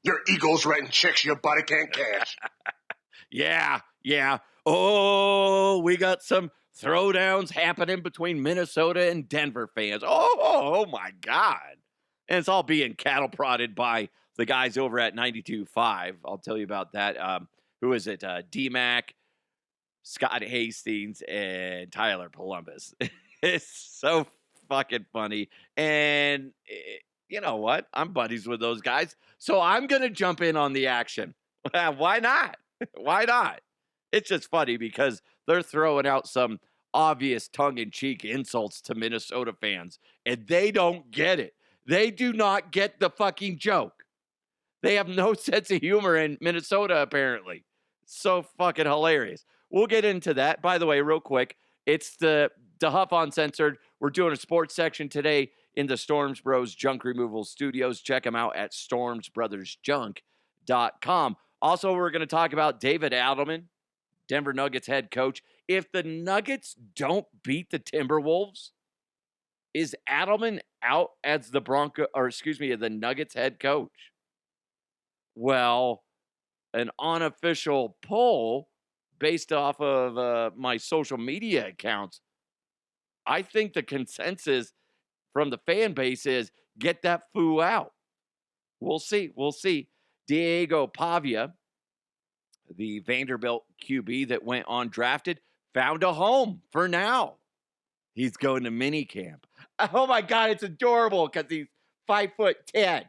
Your ego's renting chicks your buddy can't catch. Yeah. Oh, we got some throwdowns happening between Minnesota and Denver fans. Oh my God. And it's all being cattle prodded by the guys over at 92.5. I'll tell you about that. Who is it? Dmac, Scott Hastings, and Tyler Polumbus. It's so fucking funny. And you know what? I'm buddies with those guys. So I'm going to jump in on the action. Why not? Why not? It's just funny because they're throwing out some obvious tongue-in-cheek insults to Minnesota fans, and they don't get it. They do not get the fucking joke. They have no sense of humor in Minnesota, apparently. So fucking hilarious. We'll get into that. By the way, real quick, it's the DeHuff Uncensored. We're doing a sports section today in the Storms Bros Junk Removal Studios. Check them out at stormsbrothersjunk.com. Also, we're going to talk about David Adelman, Denver Nuggets head coach. If the Nuggets don't beat the Timberwolves, is Adelman out as the the Nuggets head coach? Well, an unofficial poll based off of my social media accounts, I think the consensus from the fan base is get that foo out. We'll see. Diego Pavia, the Vanderbilt QB that went undrafted, found a home for now. He's going to mini camp. Oh my God, it's adorable because he's 5'10".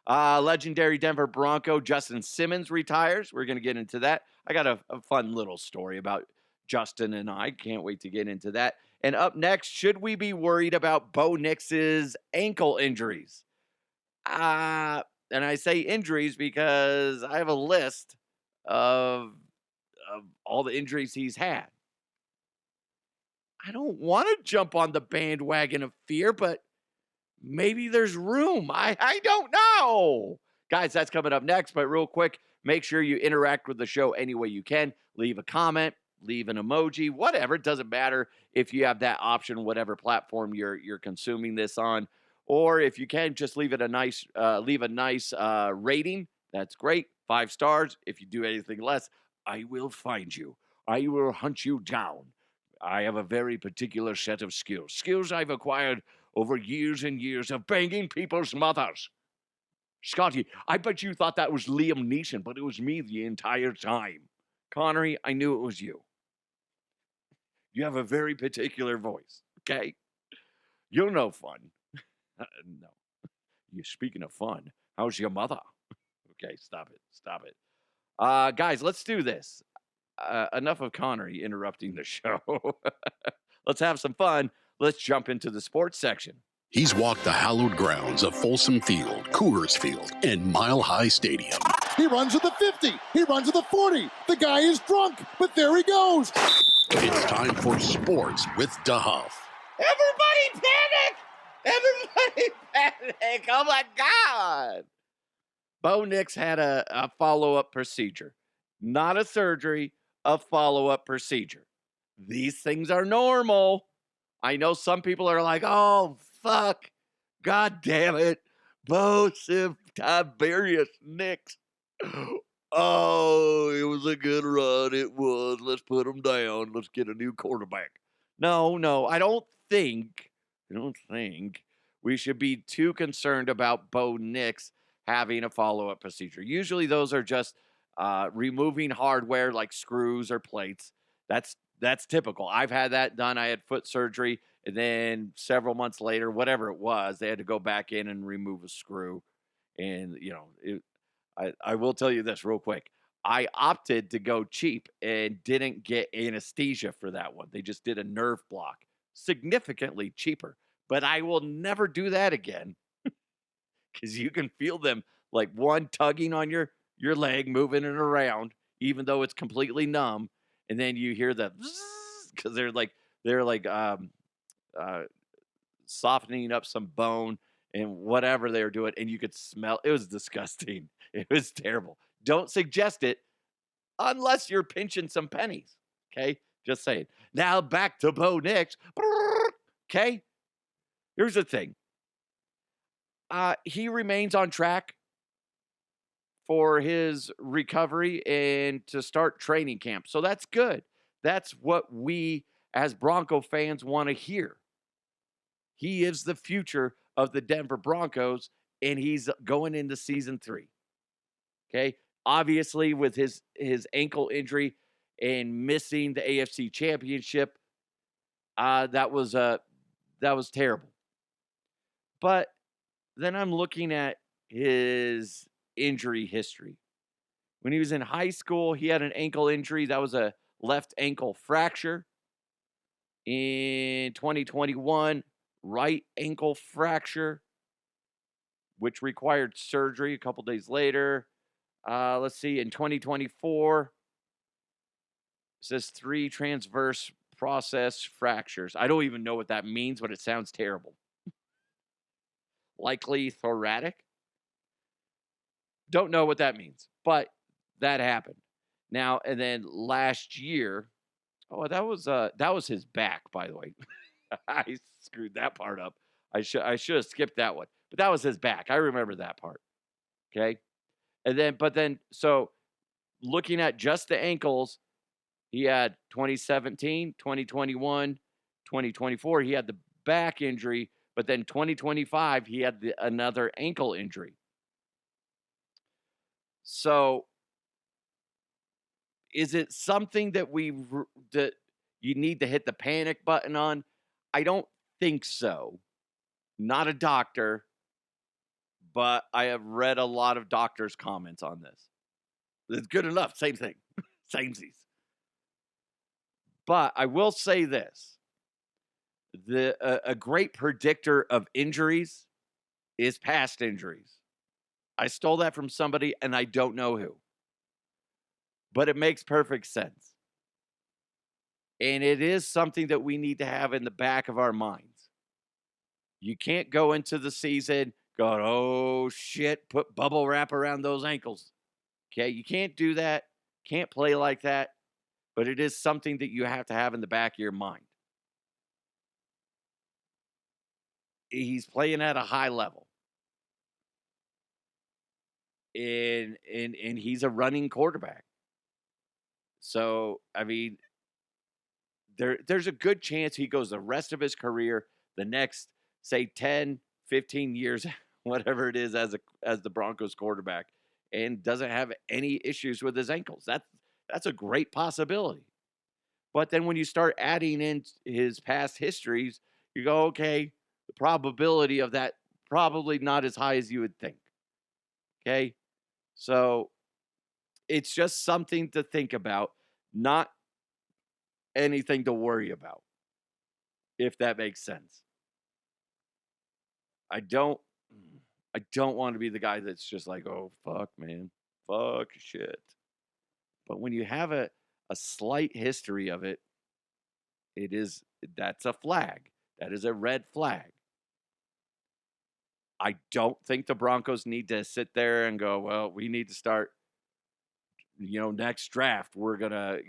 Legendary Denver Bronco Justin Simmons retires. We're going to get into that. I got a fun little story about Justin and I. Can't wait to get into that. And up next, should we be worried about Bo Nix's ankle injuries? And I say injuries because I have a list of all the injuries he's had. I don't want to jump on the bandwagon of fear, but maybe there's room. I don't know. Guys, that's coming up next. But real quick, make sure you interact with the show any way you can. Leave a comment, leave an emoji, whatever. It doesn't matter if you have that option, whatever platform you're consuming this on. Or if you can, just leave a nice rating. That's great. 5 stars. If you do anything less, I will find you. I will hunt you down. I have a very particular set of skills. Skills I've acquired over years and years of banging people's mothers. Scotty, I bet you thought that was Liam Neeson, but it was me the entire time. Connery, I knew it was you. You have a very particular voice, okay? You're no fun. No. You're speaking of fun. How's your mother? Okay, stop it. Guys, let's do this. Enough of Connery interrupting the show. Let's have some fun. Let's jump into the sports section. He's walked the hallowed grounds of Folsom Field, Coors Field, and Mile High Stadium. He runs to the 50. He runs to the 40. The guy is drunk, but there he goes. It's time for sports with DeHuff. Everybody panic! Everybody panic! Oh my God! Bo Nix had a follow-up procedure. Not a surgery, a follow-up procedure. These things are normal. I know some people are like, oh, fuck. God damn it. Bo Tiberius Nix. Oh, it was a good run. It was. Let's put him down. Let's get a new quarterback. No. I don't think we should be too concerned about Bo Nix having a follow-up procedure. Usually those are just removing hardware like screws or plates. That's typical. I've had that done. I had foot surgery, and then several months later, whatever it was, they had to go back in and remove a screw. And, I will tell you this real quick. I opted to go cheap and didn't get anesthesia for that one. They just did a nerve block. Significantly cheaper. But I will never do that again because you can feel them like one tugging on your leg, moving it around, even though it's completely numb. And then you hear the because they're like softening up some bone and whatever they were doing, and you could smell. It was disgusting. It was terrible. Don't suggest it unless you're pinching some pennies. Okay, just saying. Now back to Bo Nix. Okay, here's the thing. He remains on track for his recovery and to start training camp. So that's good. That's what we as Bronco fans want to hear. He is the future of the Denver Broncos, and he's going into season 3. Okay. Obviously, with his ankle injury and missing the AFC Championship, that was terrible. But then I'm looking at his injury history. When he was in high school, he had an ankle injury. That was a left ankle fracture. In 2021, right ankle fracture, which required surgery a couple days later. Let's see, in 2024, it says 3 transverse process fractures. I don't even know what that means, but it sounds terrible. Likely thoracic. Don't know what that means, but that happened. Now, and then last year, that was his back, by the way. I screwed that part up. I should have skipped that one. But that was his back. I remember that part. Okay? And then so looking at just the ankles, he had 2017, 2021, 2024, he had the back injury, but then 2025 he had another ankle injury. So is it something that you need to hit the panic button on? I don't think so. Not a doctor, but I have read a lot of doctors' comments on this. It's good enough. Same thing. Samesies. But I will say this. A great predictor of injuries is past injuries. I stole that from somebody, and I don't know who. But it makes perfect sense. And it is something that we need to have in the back of our minds. You can't go into the season going, oh, shit, put bubble wrap around those ankles. Okay, you can't do that. Can't play like that. But it is something that you have to have in the back of your mind. He's playing at a high level. And he's a running quarterback. So, I mean, there's a good chance he goes the rest of his career, the next, say, 10, 15 years, whatever it is, as the Broncos quarterback, and doesn't have any issues with his ankles. That's a great possibility. But then when you start adding in his past histories, you go, okay, the probability of that probably not as high as you would think. Okay? So it's just something to think about, not anything to worry about, if that makes sense. I don't want to be the guy that's just like, oh, fuck, man. Fuck shit. But when you have a slight history of it, that's a flag. That is a red flag. I don't think the Broncos need to sit there and go, well, we need to start, next draft, we're going to,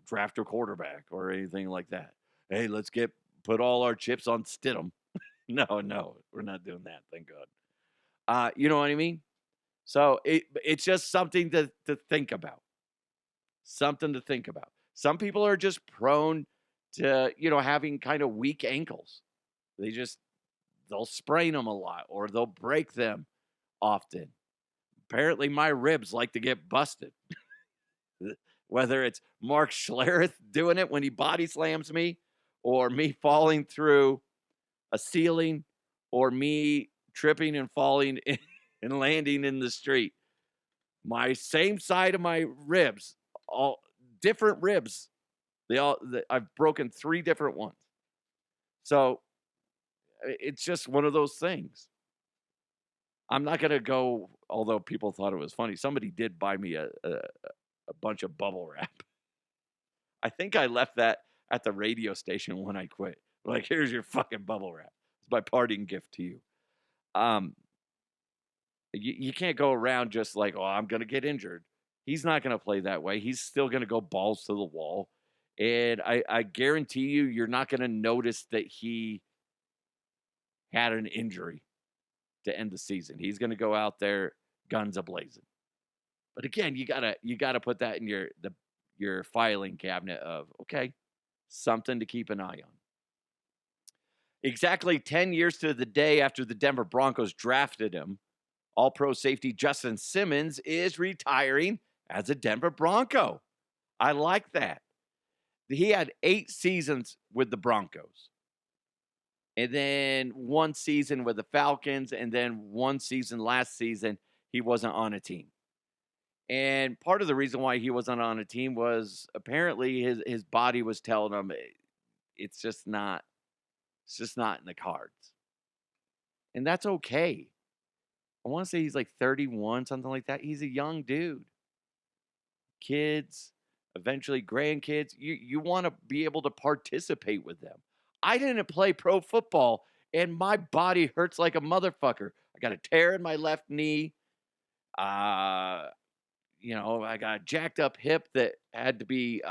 draft a quarterback or anything like that. Hey, let's put all our chips on Stidham. No, we're not doing that. Thank God. You know what I mean? So it's just something to think about. Something to think about. Some people are just prone to, having kind of weak ankles. They'll sprain them a lot or they'll break them often. Apparently my ribs like to get busted. Whether it's Mark Schlereth doing it when he body slams me, or me falling through a ceiling, or me tripping and falling and landing in the street. My same side of my ribs, all different ribs. I've broken 3 different ones. So it's just one of those things. I'm not going to go, although people thought it was funny. Somebody did buy me a bunch of bubble wrap. I think I left that at the radio station when I quit. Like, here's your fucking bubble wrap. It's my parting gift to you. You can't go around just like, oh, I'm going to get injured. He's not going to play that way. He's still going to go balls to the wall. And I guarantee you're not going to notice that he had an injury. to end the season. He's going to go out there guns a-blazing. But again, you gotta put that in your filing cabinet of, okay, something to keep an eye on. Exactly 10 years to the day after the Denver Broncos drafted him, All-Pro safety Justin Simmons is retiring as a Denver Bronco. I like that. He had 8 seasons with the Broncos. And then 1 season with the Falcons, and then 1 season last season he wasn't on a team. And part of the reason why he wasn't on a team was apparently his body was telling him it's just not in the cards. And that's okay. I want to say he's like 31, something like that. He's a young dude. Kids, eventually grandkids, you want to be able to participate with them. I didn't play pro football, and my body hurts like a motherfucker. I got a tear in my left knee. I got a jacked up hip that had to be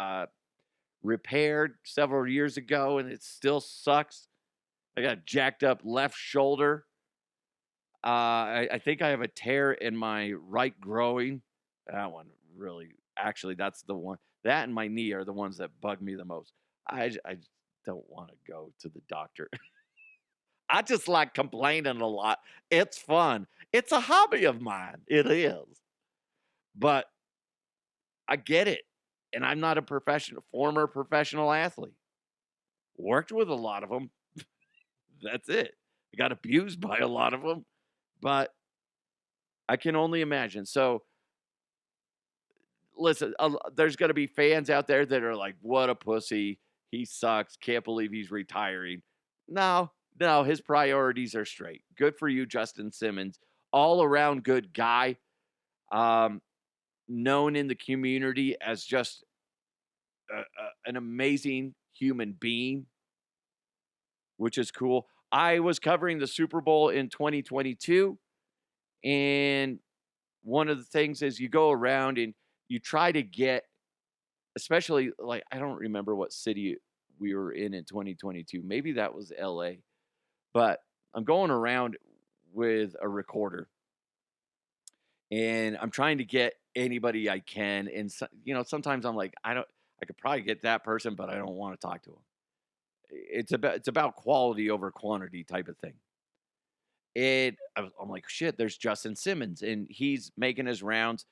repaired several years ago, and it still sucks. I got a jacked up left shoulder. I think I have a tear in my right groin. That one really, actually, that's the one. That and my knee are the ones that bug me the most. I don't want to go to the doctor. I just like complaining a lot. It's fun. It's a hobby of mine. It is. But I get it. And I'm not a former professional athlete. Worked with a lot of them. That's it. I got abused by a lot of them. But I can only imagine. So, listen, there's going to be fans out there that are like, what a pussy. He sucks. Can't believe he's retiring. No, his priorities are straight. Good for you, Justin Simmons. All around good guy. Known in the community as just an amazing human being, which is cool. I was covering the Super Bowl in 2022, and one of the things is you go around and you try to get, especially, like, I don't remember what city we were in 2022. Maybe that was LA. But I'm going around with a recorder, and I'm trying to get anybody I can. And sometimes I'm like, I could probably get that person, but I don't want to talk to them. It's about quality over quantity type of thing. And I'm like, shit, there's Justin Simmons, and he's making his rounds.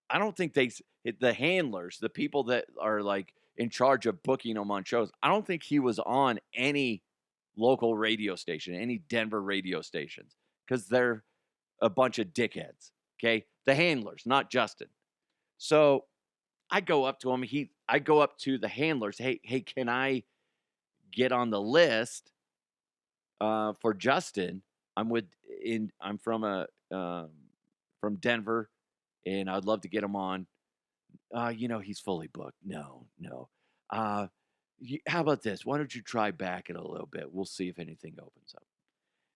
I don't think the handlers, the people that are like in charge of booking him on shows, I don't think he was on any local radio station, any Denver radio stations, because they're a bunch of dickheads. Okay, the handlers, not Justin. So I go up to him. I go up to the handlers. Hey, can I get on the list for Justin? I'm from from Denver, and I'd love to get him on. He's fully booked. No. How about this? Why don't you try back it a little bit? We'll see if anything opens up.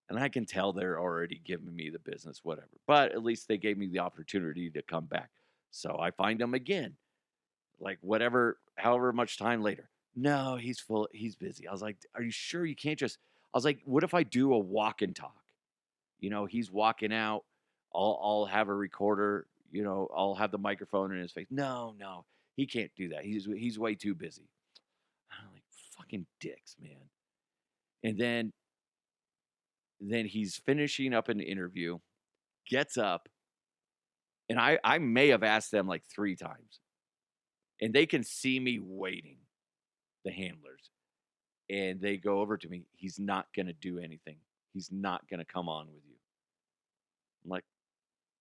And I can tell they're already giving me the business, whatever. But at least they gave me the opportunity to come back. So I find him again, like however much time later. No, he's busy. I was like, are you sure you can't just, I was like, what if I do a walk and talk? He's walking out. I'll have a recorder, I'll have the microphone in his face. No, he can't do that. He's way too busy. I'm like, fucking dicks, man. And then he's finishing up an interview, gets up, and I may have asked them like 3 times. And they can see me waiting, the handlers. And they go over to me. He's not going to do anything. He's not going to come on with you. I'm like,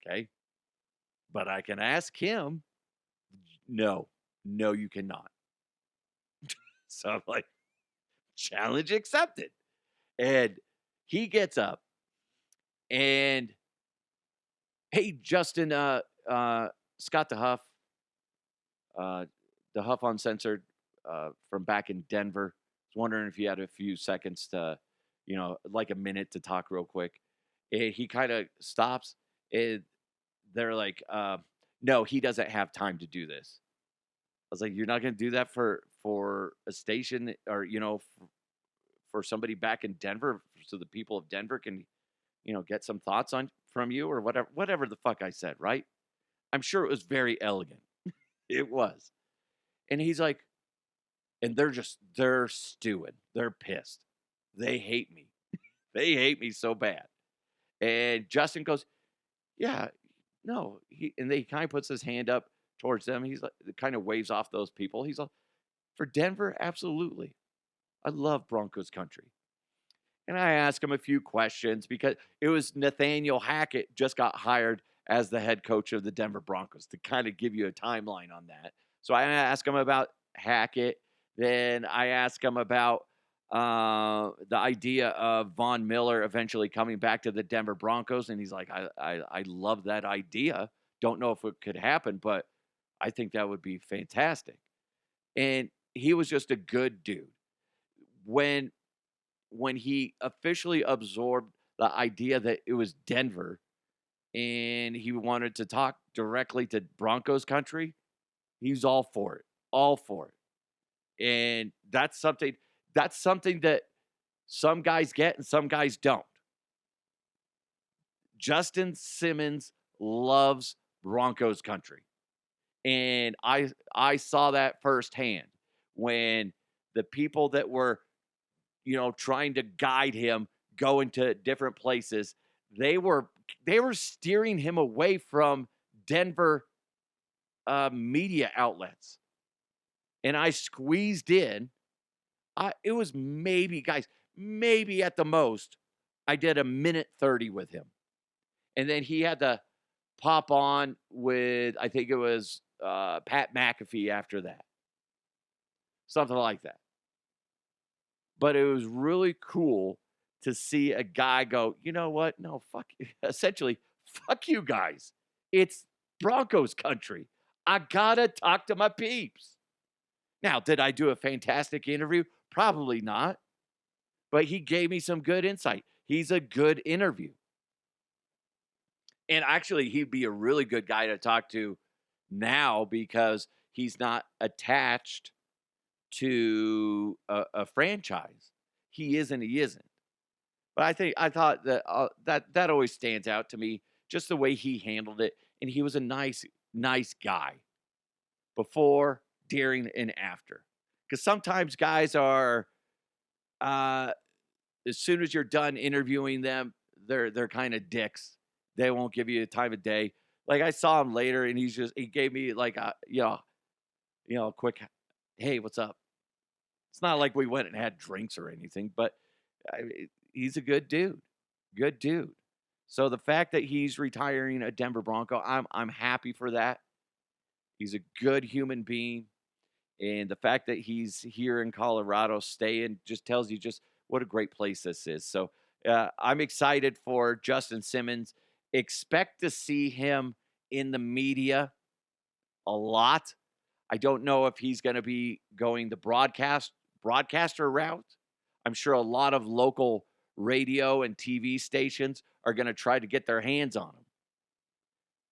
okay. But I can ask him. No, you cannot. So I'm like, challenge accepted. And he gets up and, hey, Justin, Scott DeHuff, DeHuff Uncensored, from back in Denver. I was wondering if you had a few seconds to, like a minute to talk real quick. And he kind of stops. And they're like, no, he doesn't have time to do this. I was like, you're not going to do that for a station or, for somebody back in Denver, so the people of Denver can get some thoughts from you or whatever the fuck I said, right? I'm sure it was very elegant. It was. And he's like, and they're stewing. They're pissed. They hate me. They hate me so bad. And Justin goes, yeah, no. And he kind of puts his hand up towards them. He's like, kind of waves off those people. He's like, for Denver, absolutely. I love Broncos Country. And I asked him a few questions because it was Nathaniel Hackett just got hired as the head coach of the Denver Broncos, to kind of give you a timeline on that. So I asked him about Hackett. Then I asked him about the idea of Von Miller eventually coming back to the Denver Broncos. And he's like, I love that idea. Don't know if it could happen, but I think that would be fantastic. And he was just a good dude. When he officially absorbed the idea that it was Denver and he wanted to talk directly to Broncos Country, he's all for it. All for it. And that's something that some guys get and some guys don't. Justin Simmons loves Broncos Country. And I saw that firsthand when the people that were, trying to guide him going to different places, they were steering him away from Denver media outlets. And I squeezed in. It was maybe at the most, I did 1:30 with him. And then he had to pop on with, I think it was Pat McAfee after that. Something like that. But it was really cool to see a guy go, you know what? No, fuck. Essentially, fuck you guys. It's Broncos Country. I gotta talk to my peeps. Now, did I do a fantastic interview? Probably not. But he gave me some good insight. He's a good interview. And actually, he'd be a really good guy to talk to now because he's not attached to a franchise. He is and he isn't. But I thought that always stands out to me, just the way he handled it. And he was a nice guy before, during, and after. Because sometimes guys are, as soon as you're done interviewing them, they're kind of dicks. They won't give you a time of day. Like I saw him later, and he gave me like a quick, hey, what's up? It's not like we went and had drinks or anything, but he's a good dude. Good dude. So the fact that he's retiring a Denver Bronco, I'm happy for that. He's a good human being. And the fact that he's here in Colorado staying just tells you just what a great place this is. So I'm excited for Justin Simmons. Expect to see him in the media a lot. I don't know if he's going to be going the broadcaster route. I'm sure a lot of local radio and TV stations are going to try to get their hands on him.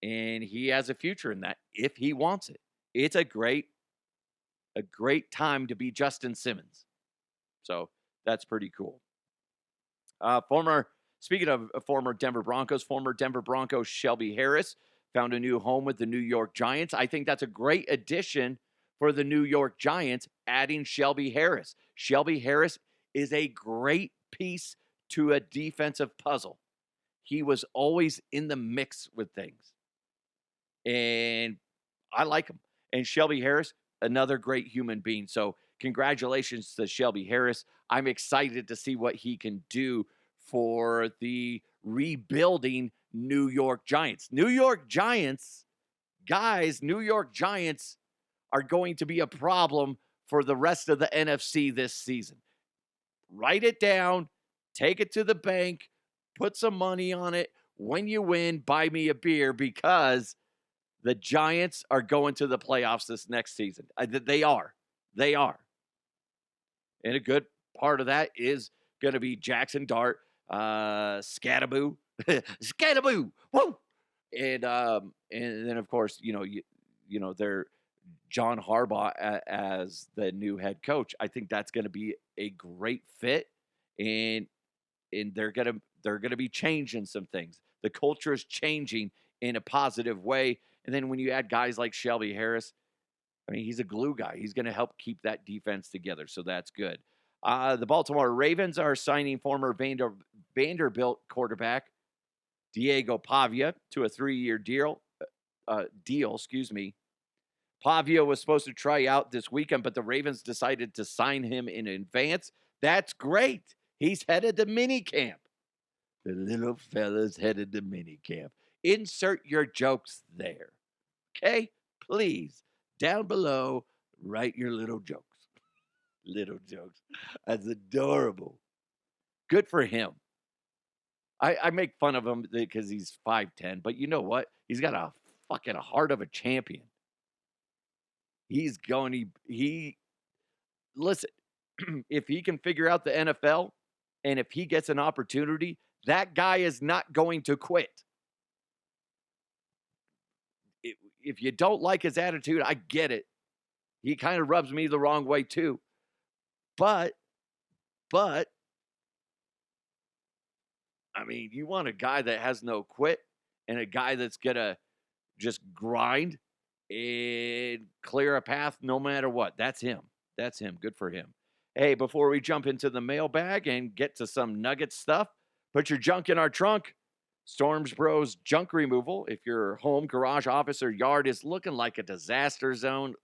And he has a future in that if he wants it. It's a great time to be Justin Simmons. So that's pretty cool. Speaking of former Denver Broncos Shelby Harris found a new home with the New York Giants. I think that's a great addition for the New York Giants, adding Shelby Harris. Shelby Harris is a great piece to a defensive puzzle. He was always in the mix with things. And I like him. And Shelby Harris, another great human being. So congratulations to Shelby Harris. I'm excited to see what he can do for the rebuilding New York Giants. New York Giants are going to be a problem for the rest of the NFC this season. Write it down, take it to the bank, put some money on it. When you win, buy me a beer, because the Giants are going to the playoffs this next season. They are. And a good part of that is going to be Jackson Dart, Scattaboo, Scattaboo, woo! And then of course, they're John Harbaugh as the new head coach. I think that's going to be a great fit, and they're going they're going to be changing some things. The culture is changing in a positive way. And then when you add guys like Shelby Harris, I mean, he's a glue guy. He's going to help keep that defense together. So that's good. The Baltimore Ravens are signing former Vanderbilt quarterback Diego Pavia to a 3-year deal. Pavia was supposed to try out this weekend, but the Ravens decided to sign him in advance. That's great. He's headed to mini camp. The little fella's headed to mini camp. Insert your jokes there. Okay? Please. Down below, write your little jokes. Little jokes. That's adorable. Good for him. I make fun of him because he's 5'10", but you know what? He's got a fucking heart of a champion. He's going, listen, if he can figure out the NFL and if he gets an opportunity, that guy is not going to quit. If you don't like his attitude, I get it. He kind of rubs me the wrong way too. But, I mean, you want a guy that has no quit and a guy that's going to just grind and clear a path no matter what. That's him. That's him. Good for him. Hey, before we jump into the mailbag and get to some nugget stuff, put your junk in our trunk. Storms Bros Junk Removal. If your home, garage, office, or yard is looking like a disaster zone,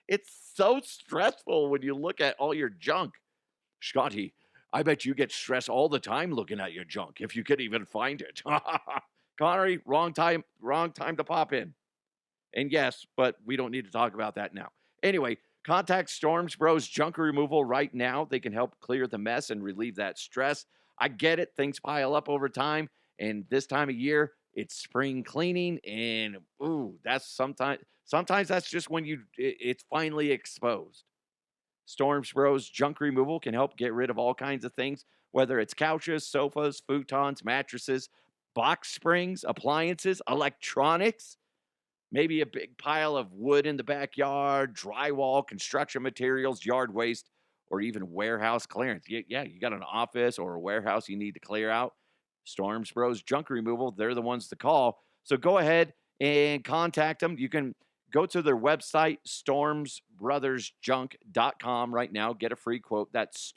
it's so stressful when you look at all your junk. Scotty, I bet you get stressed all the time looking at your junk, if you could even find it. Connery, wrong time to pop in. And yes, but we don't need to talk about that now. Anyway, contact Storms Bros Junk Removal right now. They can help clear the mess and relieve that stress. I get it. Things pile up over time. And this time of year, it's spring cleaning. And, that's sometimes that's just when it's finally exposed. Storms Bros Junk Removal can help get rid of all kinds of things, whether it's couches, sofas, futons, mattresses, box springs, appliances, electronics, maybe a big pile of wood in the backyard, drywall, construction materials, yard waste, or even warehouse clearance. Yeah, you got an office or a warehouse you need to clear out. Storms Bros Junk Removal, they're the ones to call. So go ahead and contact them. You can go to their website, stormsbrothersjunk.com right now. Get a free quote. That's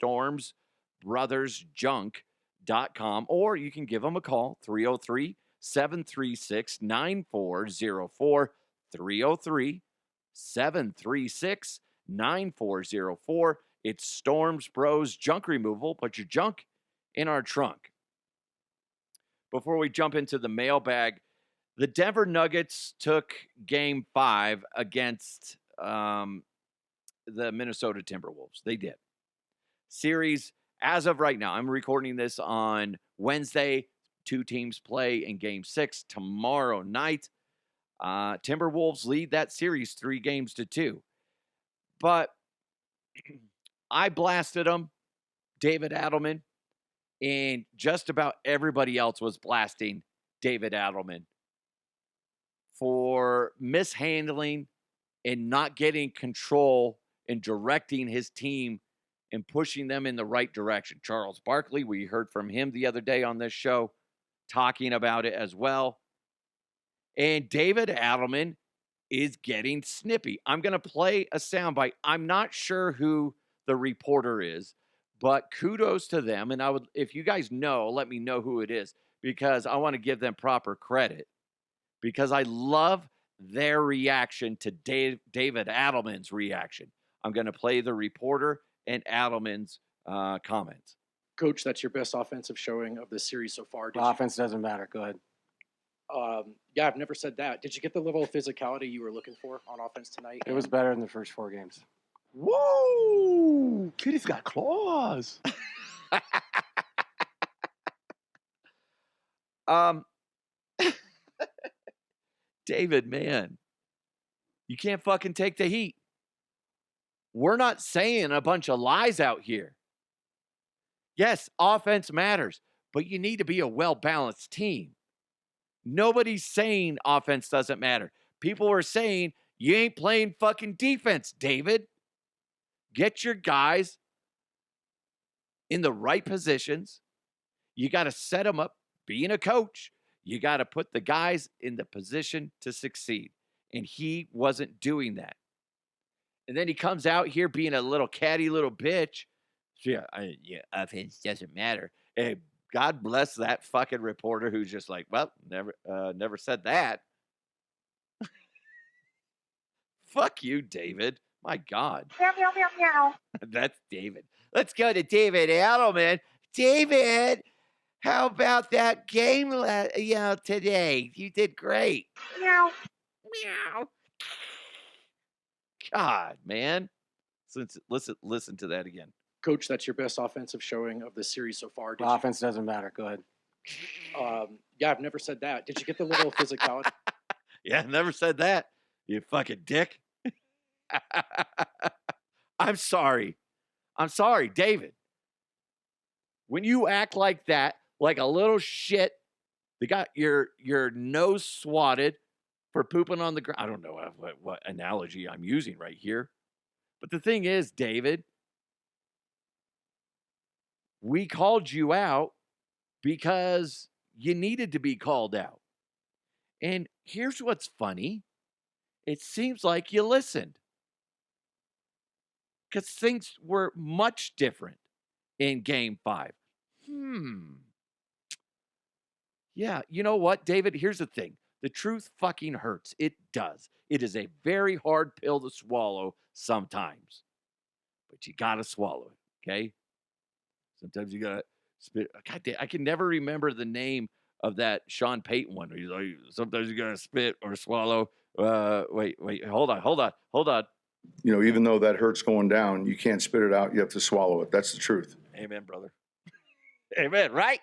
stormsbrothersjunk.com. Or you can give them a call, 303-736-9404, 303-736-9404. It's Storms Bros Junk Removal. Put your junk in our trunk. Before we jump into the mailbag, the Denver Nuggets took Game 5 against the Minnesota Timberwolves. They did. Series, as of right now, I'm recording this on Wednesday. 2 teams play in Game 6 tomorrow night. Timberwolves lead that series 3-2. But I blasted them, David Adelman, and just about everybody else was blasting David Adelman for mishandling and not getting control and directing his team and pushing them in the right direction. Charles Barkley, we heard from him the other day on this show, talking about it as well. And David Adelman is getting snippy. I'm going to play a soundbite. I'm not sure who the reporter is, but kudos to them. And I would, if you guys know, let me know who it is, because I want to give them proper credit, because I love their reaction to David Adelman's reaction. I'm going to play the reporter and Adelman's comments. Coach, that's your best offensive showing of this series so far. Offense doesn't matter. Go ahead. Yeah, I've never said that. Did you get the level of physicality you were looking for on offense tonight? It was better in the first 4 games. Woo! Kitty's got claws. David, man, you can't fucking take the heat. We're not saying a bunch of lies out here. Yes, offense matters, but you need to be a well-balanced team. Nobody's saying offense doesn't matter. People are saying you ain't playing fucking defense, David. Get your guys in the right positions You got to set them up. Being a coach, you got to put the guys in the position to succeed. And he wasn't doing that. And then he comes out here being a little catty little bitch. Yeah, offense doesn't matter. Hey, God bless that fucking reporter who's just like, well, never said that. Fuck you, David. My God. Meow, meow, meow, meow. That's David. Let's go to David Adelman. David, how about that game today? You did great. Meow. Meow. God, man. Listen to that again. Coach, that's your best offensive showing of the series so far. Did Offense doesn't matter. Go ahead. Yeah, I've never said that. Did you get the level of physicality? Yeah, never said that. You fucking dick. I'm sorry. David. When you act like that, like a little shit, they got your nose swatted for pooping on the ground. I don't know what analogy I'm using right here. But the thing is, David, we called you out because you needed to be called out. And here's what's funny. It seems like you listened. Because things were much different in Game 5. Yeah, you know what, David? Here's the thing. The truth fucking hurts. It does. It is a very hard pill to swallow sometimes. But you got to swallow it, okay? Sometimes you got to spit. God damn, I can never remember the name of that Sean Payton one. He's like, sometimes you got to spit or swallow. Wait, hold on. You know, even though that hurts going down, you can't spit it out. You have to swallow it. That's the truth. Amen, brother. Amen. Right.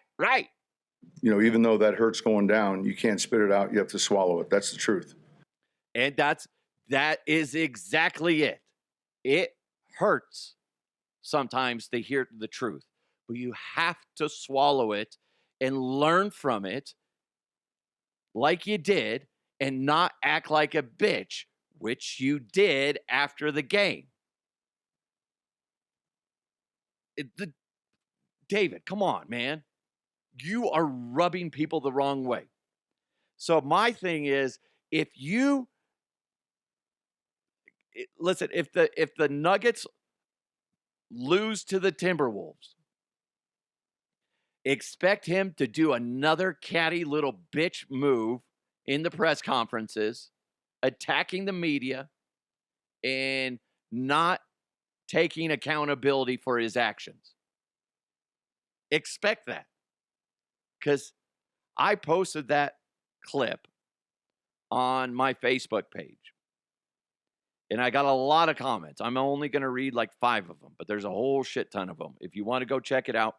You know, even though that hurts going down, you can't spit it out. You have to swallow it. That's the truth. And that is exactly it. It hurts sometimes to hear the truth, but you have to swallow it and learn from it like you did and not act like a bitch, which you did after the game. David, come on, man. You are rubbing people the wrong way. So my thing is, if the Nuggets lose to the Timberwolves, expect him to do another catty little bitch move in the press conferences, attacking the media, and not taking accountability for his actions. Expect that. Because I posted that clip on my Facebook page. And I got a lot of comments. I'm only going to read like 5 of them, but there's a whole shit ton of them. If you want to go check it out,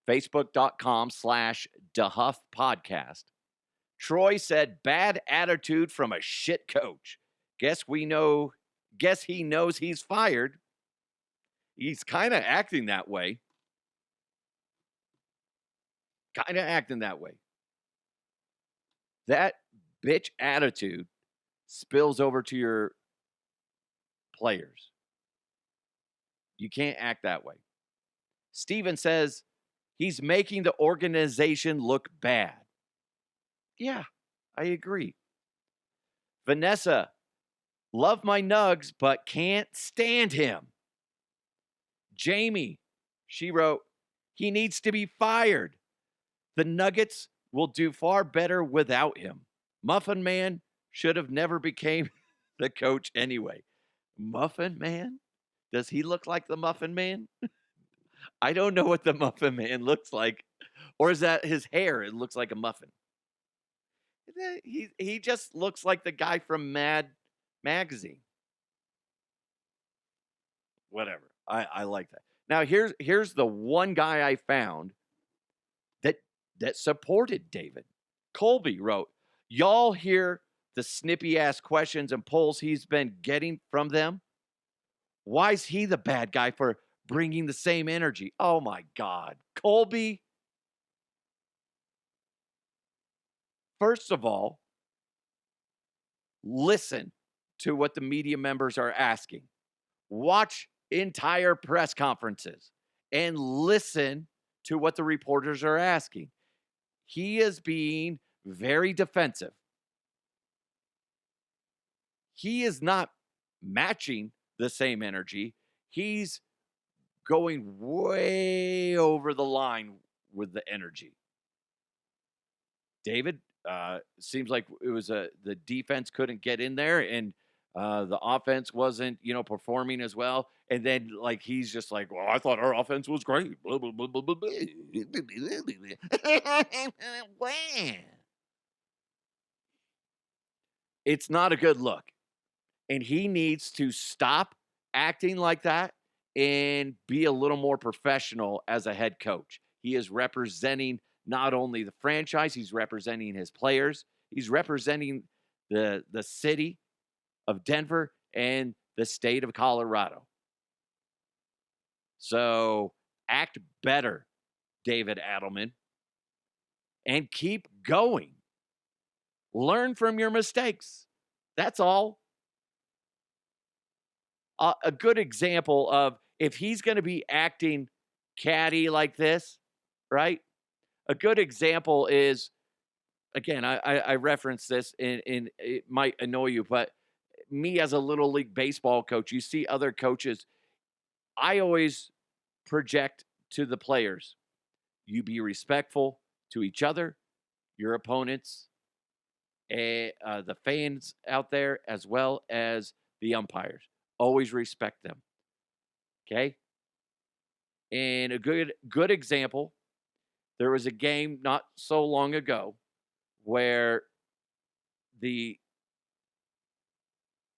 facebook.com/DeHuff podcast. Troy said, bad attitude from a shit coach. Guess he knows he's fired. He's kind of acting that way. That bitch attitude spills over to your players. You can't act that way. Steven says he's making the organization look bad. Yeah, I agree. Vanessa, love my Nugs, but can't stand him. Jamie, she wrote, he needs to be fired. The Nuggets will do far better without him. Muffin Man should have never became the coach anyway. Muffin Man? Does he look like the Muffin Man? I don't know what the Muffin Man looks like. Or is that his hair? It looks like a muffin. He just looks like the guy from Mad Magazine. Whatever. I like that. Now, here's the one guy I found that supported David. Colby wrote, y'all hear the snippy-ass questions and polls he's been getting from them? Why is he the bad guy for bringing the same energy? Oh, my God. Colby, first of all, listen to what the media members are asking. Watch entire press conferences and listen to what the reporters are asking. He is being very defensive. He is not matching the same energy. He's going way over the line with the energy. David, seems like it was the defense couldn't get in there, and the offense wasn't, performing as well. And then, like, he's just like, well, I thought our offense was great. Blah, blah, blah, blah, blah, blah. It's not a good look. And he needs to stop acting like that and be a little more professional as a head coach. He is representing not only the franchise, he's representing his players, he's representing the city of Denver and the state of Colorado. So act better, David Adelman, and keep going. Learn from your mistakes. That's all. A good example of if he's going to be acting catty like this, right? A good example is, again, I reference this, and it might annoy you, but me as a Little League baseball coach, you see other coaches, I always project to the players, you be respectful to each other, your opponents, the fans out there, as well as the umpires. Always respect them. Okay? And a good example, there was a game not so long ago where the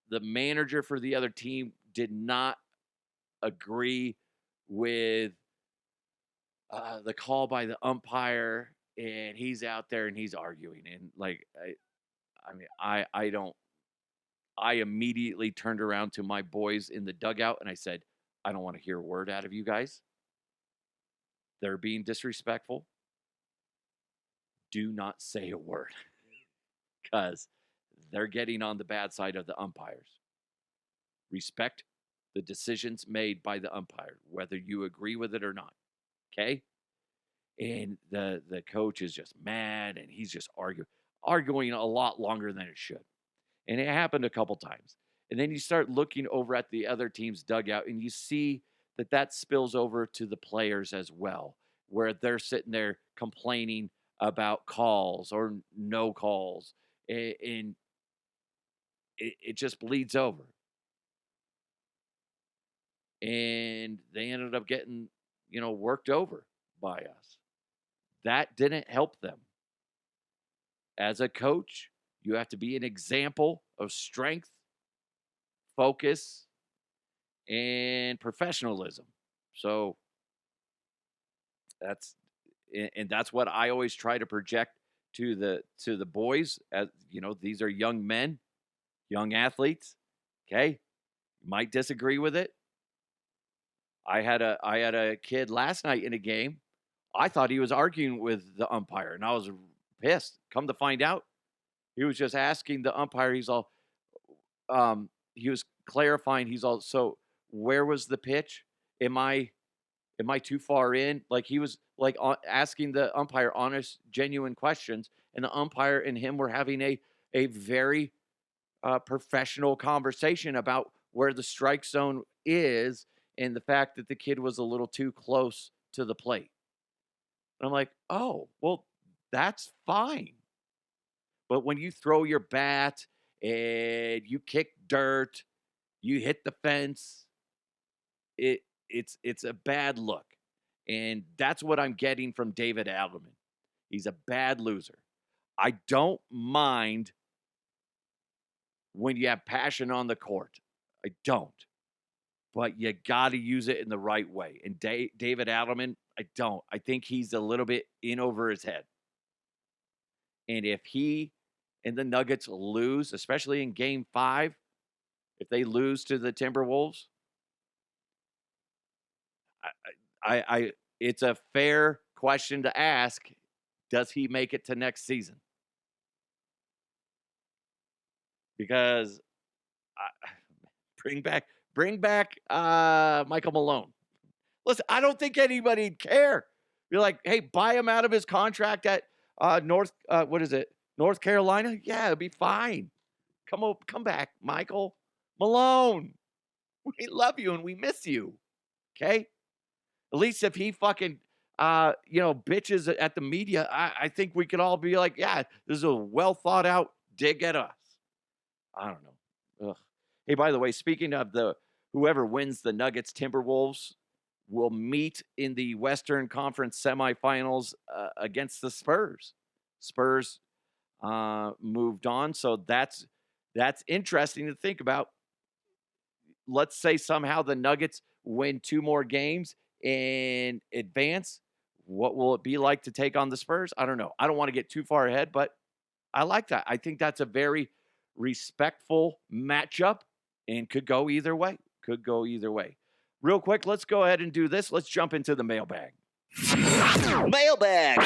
manager for the other team did not agree with the call by the umpire, and he's out there and he's arguing. And like, I immediately turned around to my boys in the dugout and I said, I don't want to hear a word out of you guys. They're being disrespectful. Do not say a word because they're getting on the bad side of the umpires. Respect the decisions made by the umpire, whether you agree with it or not. Okay? And the coach is just mad and he's just arguing a lot longer than it should. And it happened a couple times. And then you start looking over at the other team's dugout and you see that spills over to the players as well, where they're sitting there complaining about calls or no calls. And it just bleeds over. And they ended up getting, worked over by us. That didn't help them. As a coach, you have to be an example of strength, focus, and professionalism. So that's what I always try to project to the boys. As these are young men, young athletes. Okay, you might disagree with it. I had a kid last night in a game. I thought he was arguing with the umpire, and I was pissed. Come to find out, he was just asking the umpire. He's all, he was clarifying. He's all, so where was the pitch? Am I too far in? Like he was like asking the umpire honest, genuine questions, and the umpire and him were having a very professional conversation about where the strike zone is and the fact that the kid was a little too close to the plate. And I'm like, oh, well, that's fine. But when you throw your bat and you kick dirt, you hit the fence, it's a bad look. And that's what I'm getting from David Adelman. He's a bad loser. I don't mind when you have passion on the court. I don't. But you got to use it in the right way. And David Adelman, I don't. I think he's a little bit in over his head. And if he and the Nuggets lose, especially in Game 5, if they lose to the Timberwolves, it's a fair question to ask, does he make it to next season? Because bring back Michael Malone. Listen, I don't think anybody'd care Be like, hey, buy him out of his contract at North Carolina? Yeah, it'll be fine. Come back, Michael Malone. We love you and we miss you. Okay? At least if he fucking bitches at the media, I think we could all be like, yeah, this is a well thought out dig at us. I don't know. Ugh. Hey, by the way, speaking of whoever wins the Nuggets Timberwolves will meet in the Western Conference semifinals against the Spurs. Spurs moved on, so that's interesting to think about. Let's say somehow the Nuggets win 2 more games and advance. What will it be like to take on the Spurs? I don't know. I don't want to get too far ahead, but I like that. I think that's a very respectful matchup and could go either way. Real quick, let's go ahead and do this. Let's jump into the mailbag. Mailbag.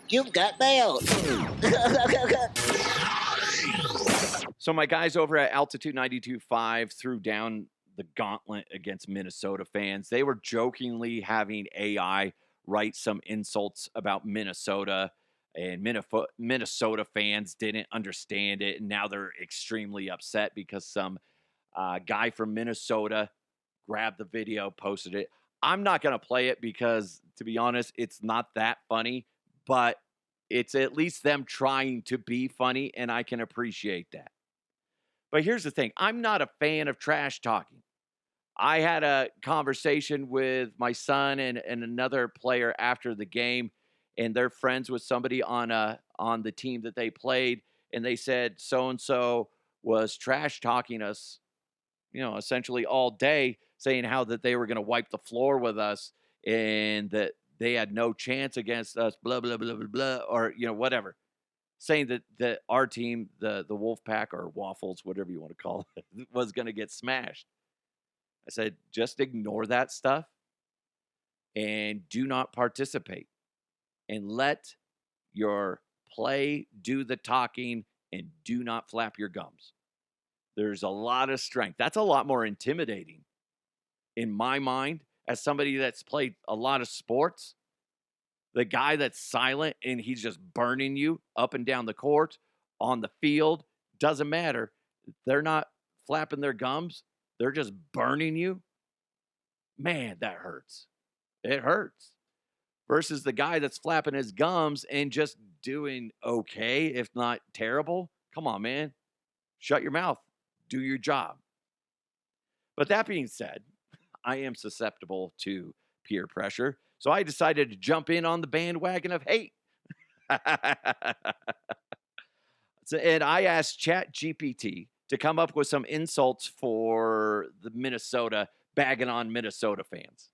You've got mail. So my guys over at Altitude 92.5 threw down the gauntlet against Minnesota fans. They were jokingly having AI write some insults about Minnesota, and Minnesota fans didn't understand it, and now they're extremely upset because some guy from Minnesota grabbed the video, posted it. I'm not going to play it because, to be honest, it's not that funny, but it's at least them trying to be funny, and I can appreciate that. But here's the thing. I'm not a fan of trash talking. I had a conversation with my son and another player after the game, and they're friends with somebody on the team that they played, and they said so-and-so was trash talking us, essentially all day, saying how that they were going to wipe the floor with us and that they had no chance against us, blah, blah, blah, blah, blah, or, whatever. Saying that our team, the Wolfpack or Waffles, whatever you want to call it, was going to get smashed. I said, just ignore that stuff and do not participate. And let your play do the talking and do not flap your gums. There's a lot of strength. That's a lot more intimidating in my mind as somebody that's played a lot of sports. The guy that's silent and he's just burning you up and down the court, on the field, doesn't matter. They're not flapping their gums. They're just burning you. Man, that hurts. It hurts. Versus the guy that's flapping his gums and just doing okay, if not terrible. Come on, man. Shut your mouth. Do your job. But that being said, I am susceptible to peer pressure. So I decided to jump in on the bandwagon of hate. And I asked ChatGPT to come up with some insults for the Minnesota, bagging on Minnesota fans.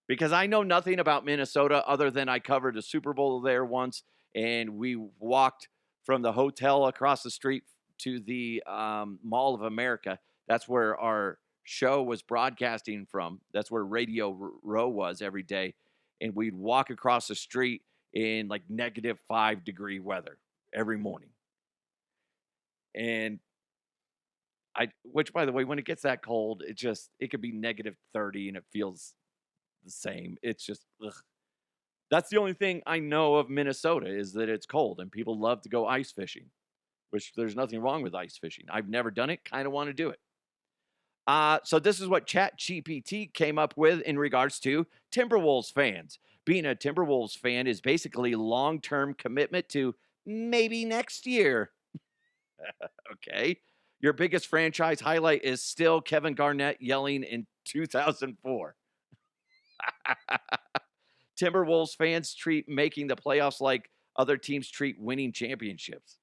Because I know nothing about Minnesota other than I covered a Super Bowl there once, and we walked from the hotel across the street to the Mall of America. That's where our show was broadcasting from. That's where Radio Row was every day. And we'd walk across the street in like -5 degree weather every morning. And which by the way, when it gets that cold, it could be -30 and it feels the same. It's just, ugh. That's the only thing I know of Minnesota is that it's cold and people love to go ice fishing, which there's nothing wrong with ice fishing. I've never done it, kind of want to do it. So this is what ChatGPT came up with in regards to Timberwolves fans. Being a Timberwolves fan is basically long-term commitment to maybe next year. Okay. Your biggest franchise highlight is still Kevin Garnett yelling in 2004. Timberwolves fans treat making the playoffs like other teams treat winning championships.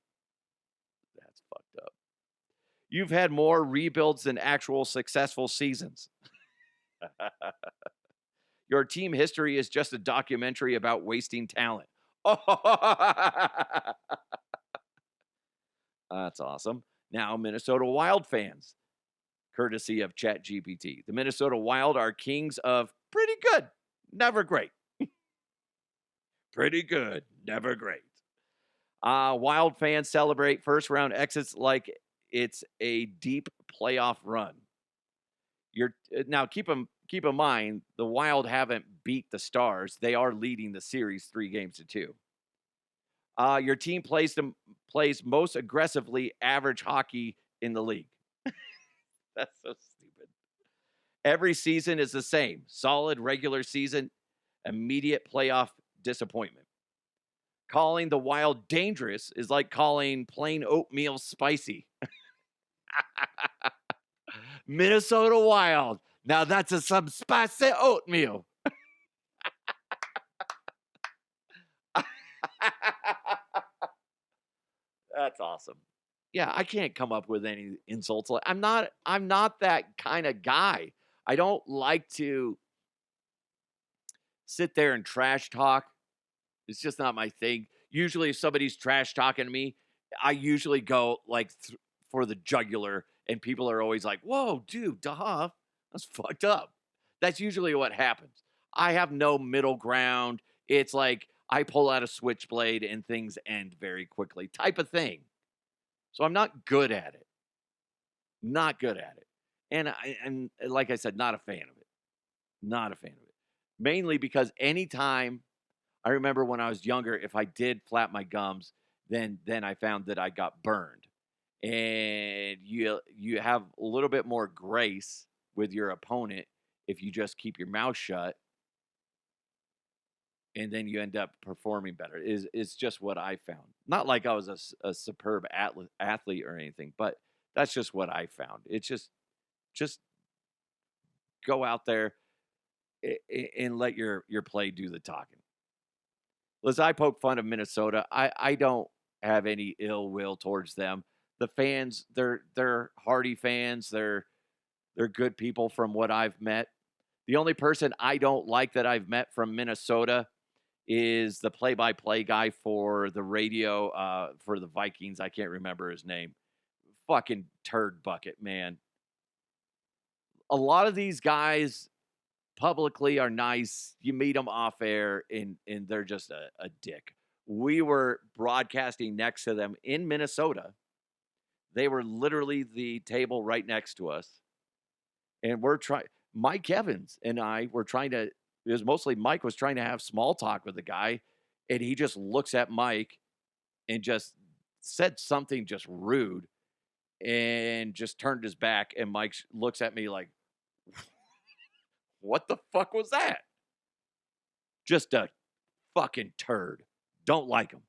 That's fucked up. You've had more rebuilds than actual successful seasons. Your team history is just a documentary about wasting talent. That's awesome. Now, Minnesota Wild fans, courtesy of ChatGPT. The Minnesota Wild are kings of pretty good, never great. Pretty good, never great. Wild fans celebrate first-round exits like it's a deep playoff run. Now, keep in mind, the Wild haven't beat the Stars. They are leading the series 3-2. Your team plays most aggressively average hockey in the league. That's so stupid. Every season is the same. Solid regular season, immediate playoff disappointment. Calling the Wild dangerous is like calling plain oatmeal spicy. Minnesota Wild. Now that's some spicy oatmeal. That's awesome. Yeah, I can't come up with any insults. I'm not that kind of guy. I don't like to sit there and trash talk. It's just not my thing. Usually if somebody's trash talking to me, I usually go like for the jugular, and people are always like, "Whoa, dude, DeHuff, that's fucked up." That's usually what happens. I have no middle ground. It's like I pull out a switchblade and things end very quickly type of thing. So I'm not good at it. Not good at it. And like I said, not a fan of it. Not a fan of it. Mainly because anytime, I remember when I was younger, if I did flap my gums, then I found that I got burned. And you have a little bit more grace with your opponent if you just keep your mouth shut, and then you end up performing better. Is just what I found. Not like I was a superb athlete or anything, but that's just what I found. It's just go out there and let your play do the talking. Listen, I poke fun of Minnesota. I don't have any ill will towards them. The fans, they're hardy fans. They're good people from what I've met. The only person I don't like that I've met from Minnesota is the play-by-play guy for the radio for the Vikings. I can't remember his name. Fucking turd bucket, man. A lot of these guys publicly are nice. You meet them off air, and they're just a dick. We were broadcasting next to them in Minnesota. They were literally the table right next to us. And Mike Evans and I were trying to, it was mostly Mike was trying to have small talk with the guy. And he just looks at Mike and just said something just rude and just turned his back. And Mike looks at me like, what the fuck was that? Just a fucking turd. Don't like him.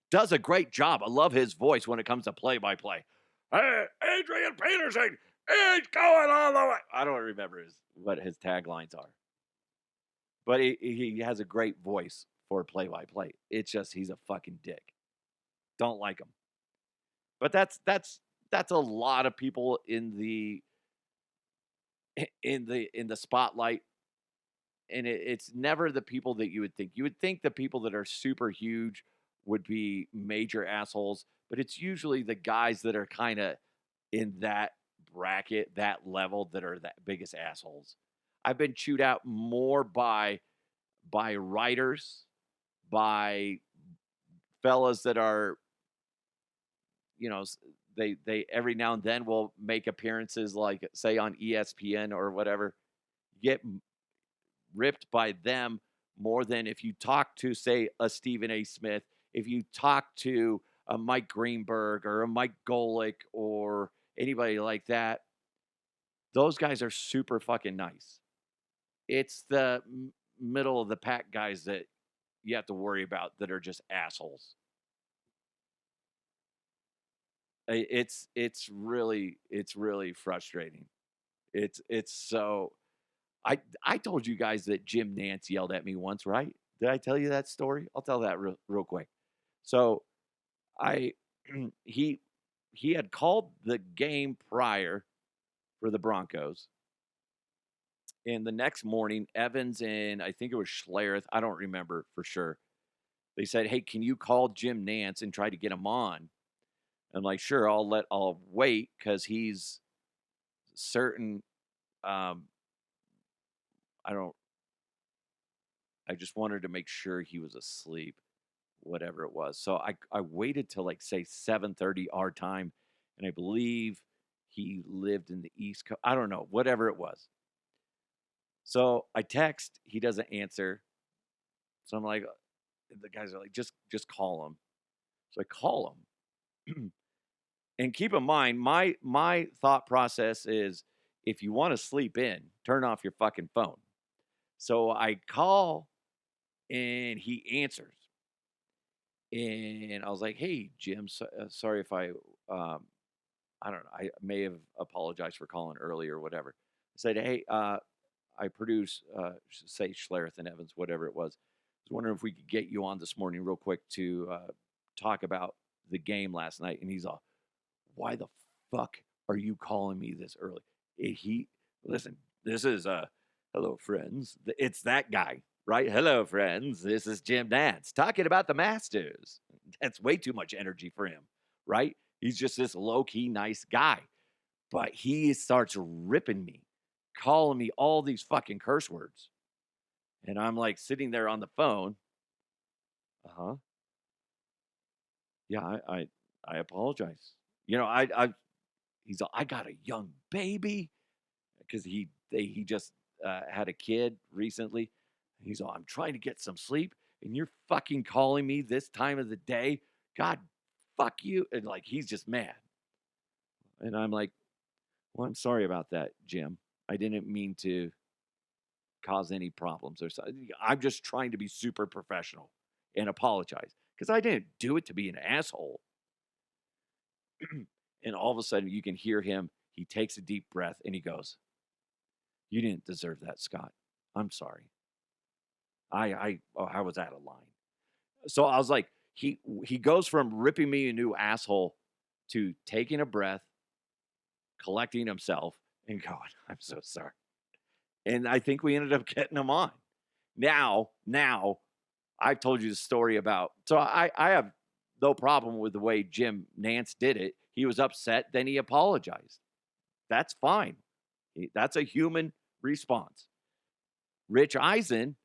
Does a great job. I love his voice when it comes to play-by-play. Hey, Adrian Peterson, he's going all the way. I don't remember what his taglines are. But he has a great voice for play-by-play. It's just he's a fucking dick. Don't like him. But that's a lot of people in the spotlight. And it's never the people that you would think. You would think the people that are super huge would be major assholes, but it's usually the guys that are kind of in that bracket, that level, that are the biggest assholes. I've been chewed out more by writers, by fellas that are, they every now and then will make appearances, like say on ESPN or whatever. Get ripped by them more than if you talk to, say, a Stephen A. Smith, if you talk to a Mike Greenberg or a Mike Golick or anybody like that. Those guys are super fucking nice. It's the middle of the pack guys that you have to worry about that are just assholes. It's really frustrating. It's so. I told you guys that Jim Nantz yelled at me once, right? Did I tell you that story? I'll tell that real quick. So he had called the game prior for the Broncos. And the next morning, Evans and I think it was Schlereth, I don't remember for sure. They said, "Hey, can you call Jim Nantz and try to get him on?" I'm like, "Sure, I'll wait," because he's certain. I just wanted to make sure he was asleep, whatever it was. So I waited till like say 7:30 our time, and I believe he lived in the East Coast. I don't know, whatever it was. So I text, he doesn't answer. So I'm like, the guys are like, just call him. So I call him. And keep in mind, my thought process is, if you want to sleep in, turn off your fucking phone. So I call and he answers. And I was like, hey, Jim, sorry if I don't know, I may have apologized for calling early or whatever. I said, hey, I produce, say, Schlereth and Evans, whatever it was. I was wondering if we could get you on this morning real quick to talk about the game last night. And he's all, why the fuck are you calling me this early? Listen, this is, hello, friends. It's that guy, right? Hello, friends. This is Jim Nantz talking about the Masters. That's way too much energy for him, right? He's just this low-key nice guy. But he starts ripping me, calling me all these fucking curse words. And I'm like sitting there on the phone. Uh-huh. Yeah, I apologize. You know, he's I got a young baby, because he just had a kid recently. He's all, I'm trying to get some sleep, and you're fucking calling me this time of the day. God, fuck you. And like, he's just mad. And I'm like, well, I'm sorry about that, Jim. I didn't mean to cause any problems or something. I'm just trying to be super professional and apologize, because I didn't do it to be an asshole. And all of a sudden you can hear him. He takes a deep breath and he goes, you didn't deserve that, Scott. I'm sorry. I was out of line. So I was like, he goes from ripping me a new asshole to taking a breath, collecting himself, and going, I'm so sorry. And I think we ended up getting him on. Now, I've told you the story about, so I have no problem with the way Jim Nantz did it. He was upset, then he apologized. That's fine. That's a human response. Rich Eisen,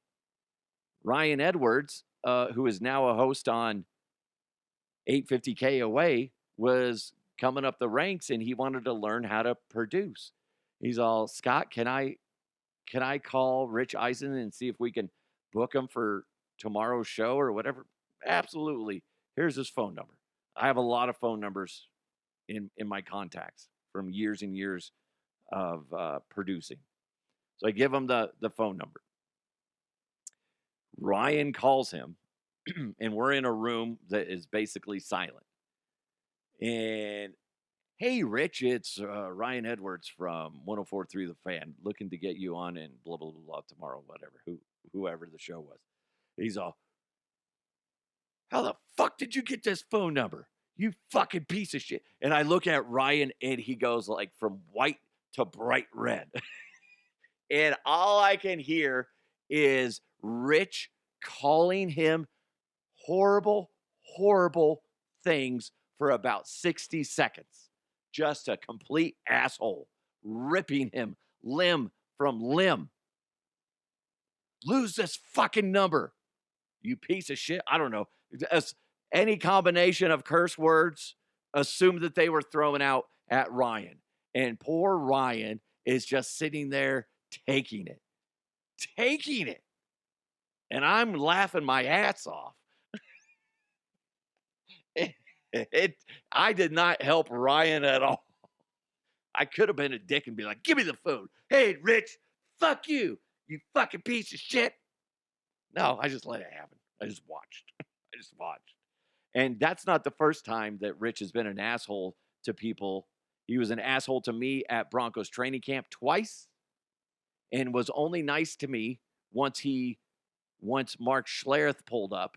Ryan Edwards, who is now a host on 850 KOA, was coming up the ranks and he wanted to learn how to produce. He's all, Scott, can I call Rich Eisen and see if we can book him for tomorrow's show or whatever? Absolutely. Here's his phone number. I have a lot of phone numbers in my contacts from years and years of producing. So I give him the phone number. Ryan calls him, and we're in a room that is basically silent. And, hey, Rich, it's Ryan Edwards from 104.3 The Fan, looking to get you on and blah, blah, blah, blah tomorrow, whatever, whoever the show was. He's all, how the fuck did you get this phone number? You fucking piece of shit. And I look at Ryan, and he goes like from white to bright red. And all I can hear is Rich calling him horrible, horrible things for about 60 seconds. Just a complete asshole, ripping him limb from limb. Lose this fucking number, you piece of shit. I don't know. Any combination of curse words, assume that they were thrown out at Ryan. And poor Ryan is just sitting there taking it. And I'm laughing my ass off. I did not help Ryan at all. I could have been a dick and be like, give me the phone. Hey, Rich, fuck you, you fucking piece of shit. No, I just let it happen. I just watched. And that's not the first time that Rich has been an asshole to people. He was an asshole to me at Broncos training camp twice, and was only nice to me once Mark Schlereth pulled up.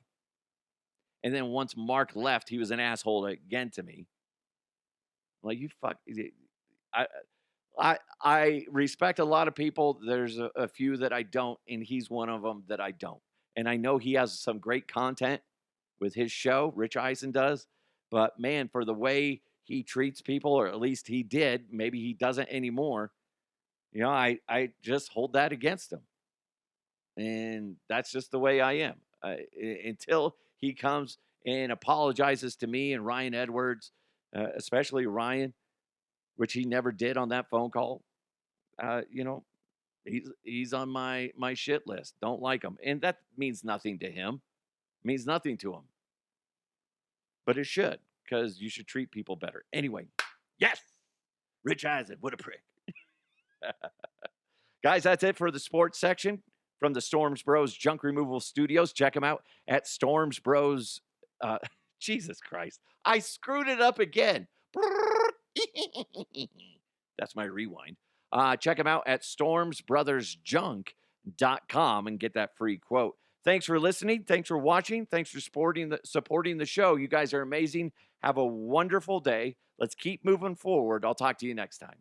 And then once Mark left, he was an asshole again to me. Like, you fuck. I respect a lot of people. There's a few that I don't, and he's one of them that I don't. And I know he has some great content with his show, Rich Eisen does. But, man, for the way he treats people, or at least he did, maybe he doesn't anymore, you know, I just hold that against him. And that's just the way I am. Until he comes and apologizes to me and Ryan Edwards, especially Ryan, which he never did on that phone call, you know, He's on my shit list. Don't like him. And that means nothing to him. Means nothing to him. But it should, because you should treat people better. Anyway, yes! Rich Eisen, what a prick. Guys, that's it for the sports section from the Storms Bros Junk Removal Studios. Check them out at Storms Bros. Jesus Christ. I screwed it up again. That's my rewind. Check them out at stormsbrothersjunk.com and get that free quote. Thanks for listening. Thanks for watching. Thanks for supporting the show. You guys are amazing. Have a wonderful day. Let's keep moving forward. I'll talk to you next time.